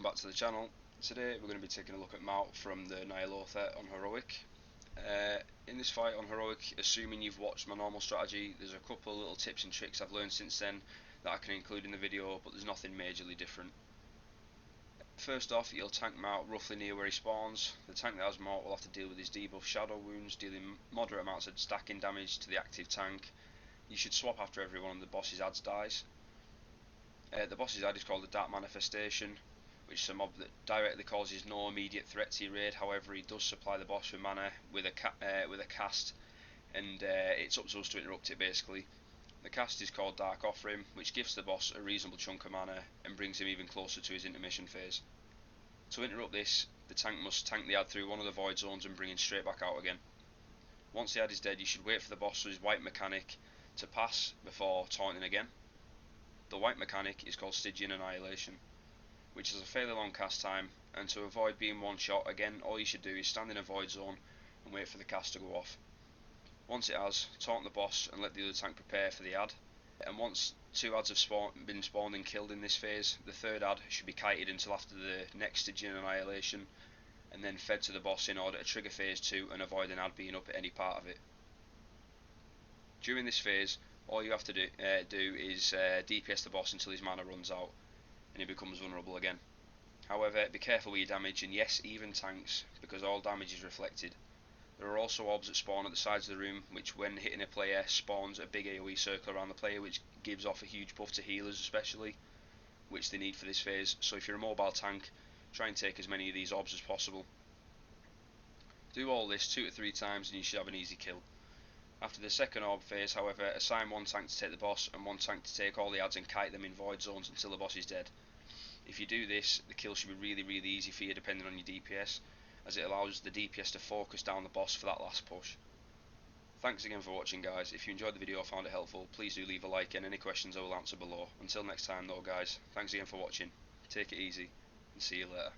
welcome back to the channel. Today we're going to be taking a look at Maut from the Ny'alotha on Heroic. In this fight on Heroic, assuming you've watched my normal strategy, there's a couple of little tips and tricks I've learned since then that I can include in the video, but there's nothing majorly different. First off, you'll tank Maut roughly near where he spawns. The tank that has Maut will have to deal with his debuff shadow wounds, dealing moderate amounts of stacking damage to the active tank. You should swap after every one of the boss's adds dies. The boss's add is called the Dark Manifestation, which is a mob that directly causes no immediate threat to your raid. However, he does supply the boss with mana with a cast, and it's up to us to interrupt it basically. The cast is called Dark Offering, which gives the boss a reasonable chunk of mana and brings him even closer to his intermission phase. To interrupt this, the tank must tank the add through one of the void zones and bring him straight back out again. Once the add is dead, you should wait for the boss with his white mechanic to pass before taunting again. The white mechanic is called Stygian Annihilation, which has a fairly long cast time, and to avoid being one shot, again all you should do is stand in a void zone and wait for the cast to go off. Once it has, taunt the boss and let the other tank prepare for the add, and once two adds have been spawned and killed in this phase, the third add should be kited until after the next Stygian Annihilation, and then fed to the boss in order to trigger phase 2 and avoid an add being up at any part of it. During this phase, all you have to do is DPS the boss until his mana runs out and he becomes vulnerable again. However, be careful with your damage, and yes, even tanks, because all damage is reflected. There are also orbs that spawn at the sides of the room, which when hitting a player spawns a big AoE circle around the player, which gives off a huge buff to healers especially, which they need for this phase. So if you're a mobile tank, try and take as many of these orbs as possible. Do all this 2 to 3 times and you should have an easy kill. After the second orb phase, however, assign one tank to take the boss and one tank to take all the adds and kite them in void zones until the boss is dead. If you do this, the kill should be really easy for you depending on your DPS, as it allows the DPS to focus down the boss for that last push. Thanks again for watching, guys. If you enjoyed the video or found it helpful, please do leave a like, and any questions I will answer below. Until next time though, guys, thanks again for watching, take it easy and see you later.